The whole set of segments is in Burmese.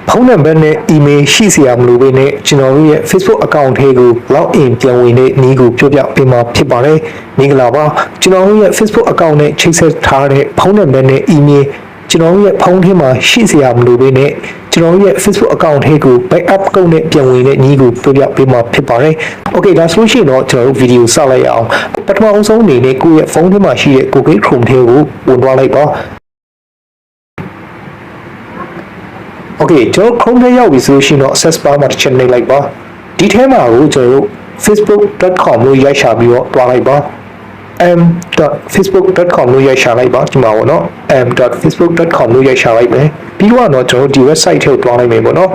ဖုန်းနံပါတ်နဲ့ email ရှိစရာမလိုဘဲနဲ့ကျွန်တော်တို့ရဲ့ Facebook account ထဲကို log in ပြန်ဝင်တဲ့နည်းကိုပြောပြပေးမှာဖြစ်ပါတယ်။မင်္ဂလာပါကျွန်တော်တို့ရဲ့ Facebook account နဲ့ချိတ်ဆက်ထားတဲ့ဖုန်းနံပါတ်နဲ့ email ကျွန်တော်တို့ရဲ့ဖုန်းထဲမှာရှိစရာမလိုဘဲနဲ့ကျွန်တော်တို့ရဲ့ Facebook account ထဲကို backup ကုတ်နဲ့ပြန်ဝင်တဲ့နည်းကိုပြောပြပေးမှာဖြစ်ပါတယ်။ Okay ဒါဆိုရှင်တော့ကျွန်တော်တို့ video စလိုက်အောင်ပထမအဆုံးအနေနဲ့ကိုယ့်ရဲ့ဖုန်းထဲမှာရှိတဲ့ Google Chrome ထဲကိုဝင်သွားလိုက်ပါOkay ကျွန်တော် Chrome ထဲရောက်ပြီဆိုရှင်တော့ access bar မှာတစ်ချက်နှိပ်လိုက်ပါဒီထဲမှာကိုကျွန်တော်တို့ facebook.com လို့ရိုက်ရှာပြီးတော့တွားလိုက်ပါm.facebook.com လို့ရိုက်ရှာလိုက်ပါဒီမှာပေါ့နော် m.facebook.com လို့ရိုက်ရှာလိုက်မယ်ပြီးတော့ကျွန်တော်ဒီ website ထဲကိုတွားလိုက်မယ်ပေါ့နော်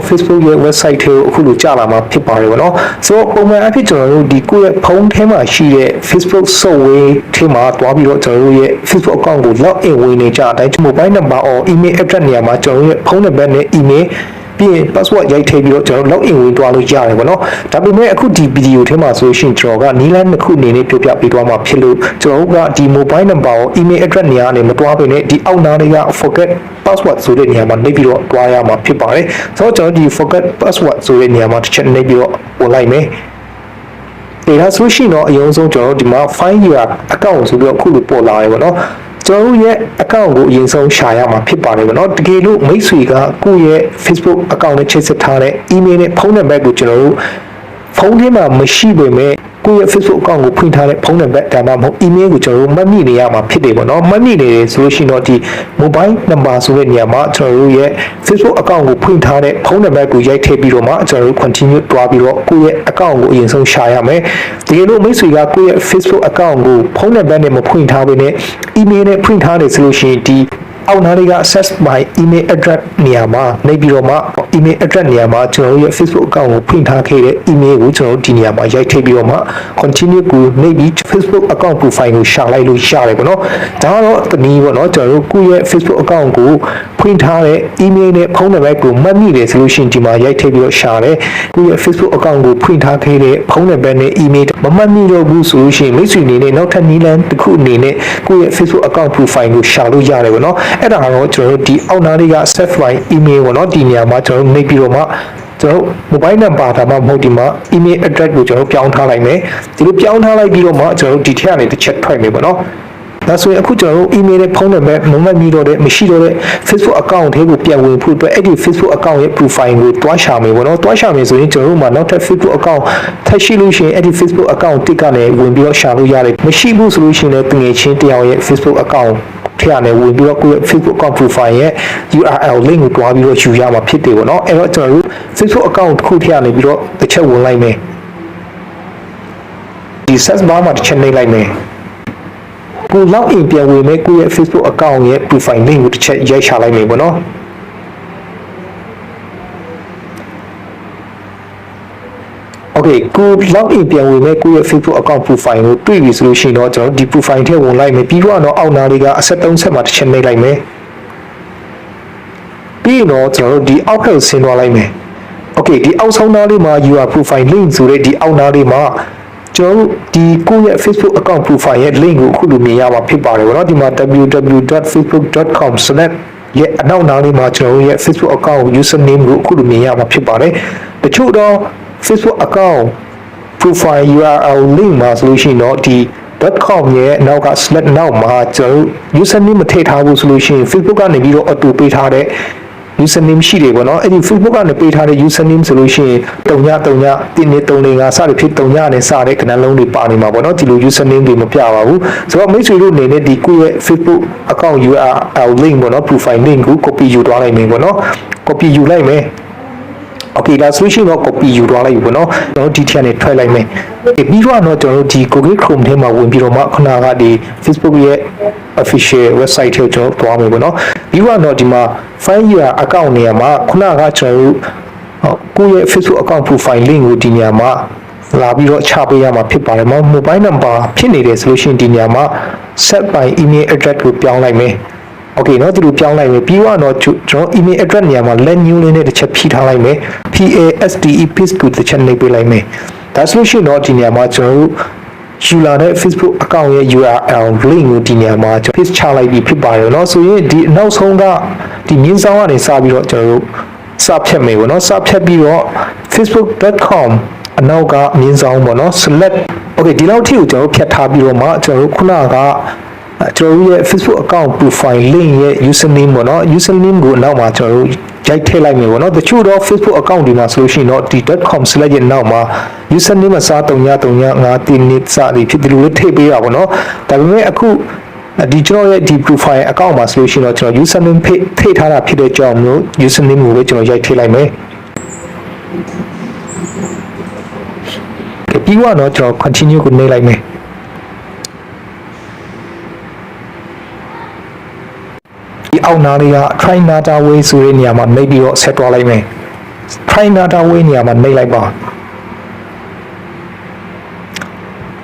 Facebook ရဲ့ website ထဲကိုအခုလိုကြာလာမှာဖြစ်ပါတယ်ပေါ့နော်ဆိုတော့ပုံမှန်အဖြစ်ကျွန်တော်တို့ဒီကိုယ့်ရဲ့ဖုန်းထဲမှာရှိတဲ့ Facebook software ထဲမှာတွားပြီးတော့ကျွန်တော်တို့ရဲ့ Facebook account ကို log in ဝင်နေကြတဲ့အတိုင်း mobile number or email address နေရာမှာကျွန်တော်တို့ရဲ့ဖုန်းနံပါတ်နဲ့ emailပြီးရင် password ရိုက်ထည့်ပြီးတော့ကျွန်တော် log in ဝင်သွားလို့ရတယ်ပေါ့နော်ဒါပေမဲ့အခုဒီ video ထဲမှာဆိုရှင်ကျွန်တော်ကနီးလန်းတစ်ခုအနေနဲ့ပြောပြပေးသွားမှာဖြစ်လို့ကျွန်တော်ကဒီ mobile number ကို email address နေရာနဲ့မတွားဘဲနဲ့ဒီအောက်နားလေးက forget password ဆိုတဲ့နေရာမှာနှိပ်ပြီးတော့တွားရမှာဖြစ်ပါတယ်ဆိုတော့ကျွန်တော်ဒီ forget password ဆိုတဲ့နေရာမှာတစ်ချက်နှိပ်ပြီးတော့ဝင်လိုက်မယ်ဒါဆိုရှင်တော့အရင်ဆုံးကျွန်တော်ဒီမှာ find your account ဆိုပြီးတော့အခုလိုပေါ်လာရယ်ပေါ့နော်ကျွန်တော်ရဲ့ account ကိုအရင်ဆုံးရှာရမှာဖြစ်ပါတယ်ပေါ့နော်တကယ်လို့မိတ်ဆွေကကိုယ့်ရဲ့ Facebook account နဲ့ချိတ်ဆက်ထားတဲ့ email နဲ့ဖုန်းနံပါတ်ကိုကျွန်တော်တို့ဖုန်းထဲမှာမရှိပေမဲ့ကိုယ့်ရဲ့ Facebook account ကိုဖွင့်ထားတဲ့ဖုန်းနံပါတ်ဒါမှမဟုတ် email ကိုကျွန်တော်တို့မှတ်မိနေရမှာဖြစ်တယ်ပေါ့နော်မှတ်မိနေတယ်ဆိုလို့ရှိရင်တော့ဒီ mobile number ဆိုတဲ့နေရာမှာကျွန်တော်တို့ရဲ့ Facebook account ကိုဖွင့်ထားတဲ့ဖုန်းနံပါတ်ကိုရိုက်ထည့်ပြီးတော့မှကျွန်တော်တို့ continue တွားပြီးတော့ကိုယ့်ရဲ့ account ကိုအရင်ဆုံးရှာရမယ်တကယ်လို့မိတ်ဆွေကကိုယ့်ရဲ့ Facebook account ကိုဖုန်းနံပါတ်နဲ့မဖွင့်ထားဘဲနဲ့ email နဲ့ဖွင့်ထားတယ်ဆိုလို့ရှိရင်ဒီအောက်နားလေးက access my email address နေရာမှာနေပြီးတော့မှ email address နေရာမှာကျွန်တော်ရဲ့ Facebook account ကိုဖွင့်ထားခဲ့တဲ့ email ကိုကျွန်တော်ဒီနေရာမှာရိုက်ထည့်ပြီးတော့မှ continue ကိုနေပြီး Facebook account profile ကိုရှာလိုက်လို့ရတယ်ပေါ့နော်ဒါကတော့တနည်းပေါ့နော်ကျွန်တော်တို့ကိုယ့်ရဲ့ Facebook account ကိုဖွင့်ထားတဲ့ email နဲ့ဖုန်းနံပါတ်ကိုမှတ်မိတယ်ဆိုလို့ရှိရင်ဒီမှာရိုက်ထည့်ပြီးတော့ရှာတယ်ကိုယ့်ရဲ့ Facebook account ကိုဖွင့်ထားခဲ့တဲ့ဖုန်းနံပါတ်နဲ့ email မမှတ်မိတော့ဘူးဆိုလို့ရှိရင်မိတ်ဆွေအနေနဲ့နောက်ထပ်နည်းလမ်းတစ်ခုအနေနဲ့ကိုယ့်ရဲ့ Facebook account profile ကိုရှာလို့ရတယ်ပေါ့နော်အဲ့ဒါကတော့ကျွန်တော်တို့ဒီအောက်နားလေးက save file email ပေါ့နော်ဒီနေရာမှာကျွန်တော်တို့နှိပ်ပြီးတော့မှကျွန်တော် mobile number ဒါမှမဟုတ်ဒီမှာ email address ကိုကျွန်တော်ပြောင်းထားလိုက်မယ်ဒီလိုပြောင်းထားလိုက်ပြီးတော့မှကျွန်တော်တို့ဒီထက်ကနေတစ်ချက်ထွက်မယ်ပေါ့နော်ဒါဆိုရင်အခုကျွန်တော်တို့ email နဲ့ဖုန်းနံပါတ်မမှတ်မိတော့တဲ့မရှိတော့တဲ့ Facebook account ထဲကိုပြန်ဝင်ဖို့အတွက်အဲ့ဒီ Facebook account ရဲ့ profile ကိုတွားရှာမယ်ပေါ့နော်တွားရှာမယ်ဆိုရင်ကျွန်တော်တို့မှာနောက်ထပ် Facebook account ထပ်ရှိလို့ရှိရင်အဲ့ဒီ Facebook account တစ်ကနေဝင်ပြီးတော့ရှာလို့ရတယ်မရှိဘူးဆိုလို့ရှိရင်လည်းတငယ်ချင်းတယောက်ရဲ့ Facebook accountထည့်ရမယ်ဝင်ပြီးတော့ကိုယ့်ရဲ့ Facebook account profile ရဲ့ URL link ကိုတွားပြီးတော့ယူရမှာဖြစ်တယ်ပေါ့နော်အဲ့တော့ကျွန်တော်တို့ Facebook account တစ်ခုထည့်ရနေပြီးတော့တစ်ချက်ဝင်လိုက်မယ်ဒီ search bar မှာတစ်ချက်နှိပ်လိုက်မယ်ကို log in ပြန်ဝင်မယ်ကိုယ့်ရဲ့ Facebook account ရဲ့ profile link ကိုတစ်ချက်ရိုက်ရှာလိုက်မယ်ပေါ့နော်Okay ကို log in ပြန်ဝင်မဲ့ကိုယ့်ရဲ့ Facebook account profile ကိုတွေ့ပြီဆိုလို့ရှိရင်တော့ကျွန်တော်ဒီ profile ထဲဝင်လိုက်မယ်ပြီးတော့အောက်နားလေးကအဆက်3ဆက်မှာတစ်ချက်နှိပ်လိုက်မယ်ပြီးတော့ကျွန်တော်တို့ဒီအောက်ထပ်ဆင်းသွားလိုက်မယ် Okay ဒီအောက်ဆုံးနားလေးမှာ your profile link ဆိုတဲ့ဒီအောက်နားလေးမှာကျွန်တော်ဒီကိုယ့်ရဲ့ Facebook account profile ရဲ့ link ကိုအခုလိုမြင်ရမှာဖြစ်ပါတယ်ဗောနော်ဒီမှာ www.facebook.com/ ရဲ့အနောက်နားလေးမှာကျွန်တော်ရဲ့ Facebook account username ကိုအခုလိုမြင်ရမှာဖြစ်ပါတယ်တချို့တော့ Facebook account profile URL link မှာဆိုလို့ရှိရင်တော့ဒီ .com ရဲ့နောက်က နောက်မှာကျွန်တော် username မထည့်ထားဘူးဆိုလို့ရှိရင် Facebook ကနေပြီးတော့ auto ပေးထားတဲ့ username ရှိတယ်ပေါ့နော်အဲ့ဒီ Facebook ကနေပေးထားတဲ့ username ဆိုလို့ရှိရင်333 345စသဖြင့်3နဲ့စတဲ့ခဏလုံးတွေပါနေမှာပေါ့နော်ဒီလို username တွေမပြပါဘူးဆိုတော့မိတ်ဆွေတို့အနေနဲ့ဒီကိုယ့်ရဲ့ Facebook account URL link ပေါ့နော် profile link ကို copy ယူသွားလိုက်မယ်ပေါ့နော် copy ယူလိုက်မယ်Okay ဒါဆိုရှင်တော့ copy ယူသွားလိုက်ပြီပေါ့နော်ကျွန်တော်ဒီထက်နဲ့ထွက်လိုက်မယ်ပြီးတော့ကျွန်တော်ဒီ Google Chrome ထဲမှာဝင်ပြီးတော့မှခုနကဒီ Facebook ရဲ့ official website ထဲကျွန်တော်သွားမယ်ပေါ့နော်ပြီးတော့ဒီမှာ find your account နေရာမှာခုနကကျွန်တော်ကိုယ့်ရဲ့ Facebook account profile link ကိုဒီနေရာမှာလာပြီးတော့ချပေးရမှာဖြစ်ပါတယ်မ mobile number ဖြစ်နေတယ်ဆိုလို့ရှိရင်ဒီနေရာမှာ set by email address ကိုပြောင်းလိုက်မယ်Okay เนาะဒီလိုပြောင်းလိုက်မယ်ပြီးတော့ကျွန်တော် email address နေရာမှာ let new လေးနဲ့တစ်ချက်ဖြည့်ထားလိုက်မယ် paste ကိုတစ်ချက်နှိပ်ပေးလိုက်မယ်ဒါဆိုလို့ရှိရင်တော့ဒီနေရာမှာကျွန်တော်တို့ယူလာတဲ့ Facebook account ရဲ့ URL link ကိုဒီနေရာမှာ paste ချလိုက်ပြီးဖြစ်ပါတယ်เนาะဆိုရင်ဒီနောက်ဆုံးကဒီမြင်းဆောင်ကနေစပြီးတော့ကျွန်တော်တို့ စဖြတ်မယ်ပေါ့နော်စဖြတ်ပြီးတော့ facebook.com အနောက်ကမြင်းဆောင်ပေါ့နော် select okay ဒီလောက်ထိကိုကျွန်တော်ဖြတ်ထားပြီးတော့မှကျွန်တော်ခုနကကျွန်တော်ရဲ့ Facebook account profile link ရဲ့ username ပေါ့နော် username ကိုနောက်မှာကျွန်တော်ရိုက်ထည့်လိုက်မယ်ပေါ့နော်တချို့တော့ Facebook account ဒီမှာဆိုလို့ရှိရင်တော့ဒီ .com/ ရဲ့နောက်မှာ username အစား335တင်းနစ်စသည်ဖြစ်တယ်လို့ထည့်ပေးတာပေါ့နော်ဒါပေမဲ့အခုဒီကျွန်တော်ရဲ့ဒီ profile account မှာဆိုလို့ရှိရင်တော့ကျွန်တော် username ထည့်ထားတာဖြစ်တဲ့ကြောင့်မျိုး username ကိုပဲကျွန်တော်ရိုက်ထည့်လိုက်မယ်ပြီးတော့ကျွန်တော် continue ကိုနှိပ်လိုက်မယ်ဒီအောက်နားလေးက try another way ဆိုတဲ့နေရာမှာနှိပ်ပြီးတော့ဆက်သွားလိုက်မယ် try another way နေရာမှာနှိပ်လိုက်ပါ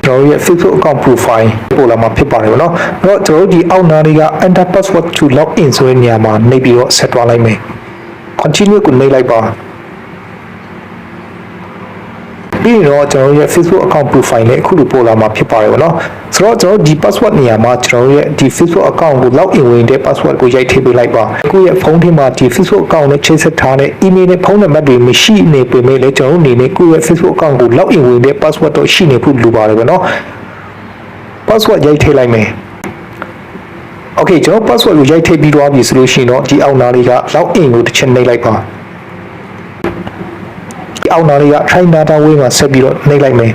ကျွန်တော်ရဲ့ Facebook account profile ပို့လာမှာဖြစ်ပါတယ်ဗောနော်အဲ့တော့ကျွန်တော်ဒီအောက်နားလေးက enter password to log in ဆိုတဲ့နေရာမှာနှိပ်ပြီးတော့ဆက်သွားလိုက်မယ် continue ကိုနှိပ်လိုက်ပါပြီးတော့ကျွန်တော်ရဲ့ Facebook account profile နဲ့အခုလိုပို့လာမှာဖြစ်ပါတယ်ဗောနော်ဆိုတော့ကျွန်တော်ဒီ password နေရာမှာကျွန်တော်ရဲ့ဒီ Facebook account ကို log in ဝင်တဲ့ password ကိုရိုက်ထည့်ပေးလိုက်ပါအခုရဲ့ဖုန်းထဲမှာဒီ Facebook account နဲ့ချိတ်ဆက်ထားတဲ့ email နဲ့ဖုန်းနံပါတ်တွေမရှိနေပေမဲ့လည်းကျွန်တော်အနေနဲ့ကိုယ့်ရဲ့ Facebook account ကို log in ဝင်တဲ့ password တော့ရှိနေဖို့လိုပါတယ်ဗောနော် password ရိုက်ထည့်လိုက်မယ် okay ကျွန်တော် password ကိုရိုက်ထည့်ပြီးသွားပြီဆိုလို့ရှိရင်တော့ဒီအောက်နားလေးက log in ကိုတစ်ချက်နှိပ်လိုက်ပါအောက်နားလေးက try another way မှာဆက်ပြီးတော့နှိပ်လိုက်မယ်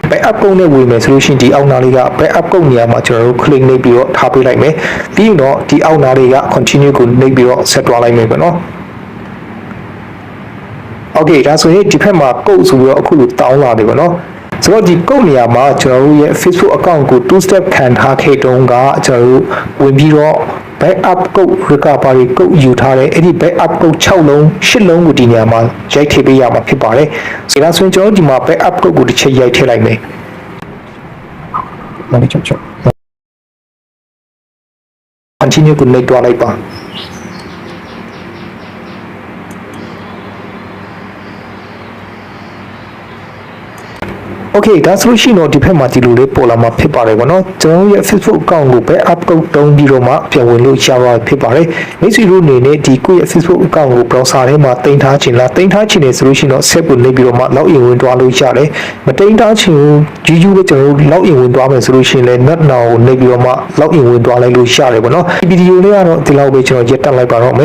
backup ကုန်းနဲ့ဝင်မယ်ဆိုလို့ရှိရင်ဒီအောက်နားလေးက backup ကုန်းနေရာမှာကျွန်တော်တို့ click နှိပ်ပြီးတော့ထားပေးလိုက်မယ်ပြီးရင်တော့ဒီအောက်နားလေးက continue ကိုနှိပ်ပြီးတော့ဆက်သွားလိုက်မယ်ပေါ့နော် okay ဒါဆိုရင်ဒီဘက်မှာ code ဆိုပြီးတော့အခုလိုတောင်းလာတယ်ပေါ့နော်ဆိုတော့ဒီ code နေရာမှာကျွန်တော်တို့ရဲ့ Facebook account ကို two step ခံထားခဲ့တုန်းကကျွန်တော်တို့ဝင်ပြီးတော့ backup code recovery code ယူထားတယ်အဲ့ဒီ backup code 6လုံး8လုံးကိုဒီနေရာမှာရိုက်ထည့်ပေးရမှာဖြစ်ပါတယ်ဆိုတော့ဆိုရင်ကျွန်တော်တို့ဒီမှာ backup code ကိုတစ်ချက်ရိုက်ထည့်လိုက်မယ်မနေ့ချက် continue ကိုနှိပ်သွားလိုက်ပါokay ဒါဆိုလို့ရှိရင်တော့ဒီဘက်မှာဒီလိုလေးပေါ်လာမှာဖြစ်ပါတယ်ဗောနော်ကျွန်တော်ရဲ့ Facebook account ကိုပဲ upload တုံးပြီးတော့မှပြန်ဝင်လို့ရပါဖြစ်ပါတယ်မိတ်ဆွေတို့အနေနဲ့ဒီကိုယ့်ရဲ့ Facebook account ကို browser ထဲမှာတင်ထားခြင်းလားတင်ထားခြင်းနေဆိုလို့ရှိရင်တော့ set ကိုနှိပ်ပြီးတော့မှ log in ဝင်သွားလို့ရတယ်မတင်ထားခြင်းယူပဲကျွန်တော်တို့ log in ဝင်သွားမယ်ဆိုလို့ရှိရင်လည်း not now ကိုနှိပ်ပြီးတော့မှ log in ဝင်သွားလိုက်လို့ရတယ်ဗောနော်ဒီဗီဒီယိုလေးကတော့ဒီလောက်ပဲကျွန်တော်ရက်တက်လိုက်ပါတော့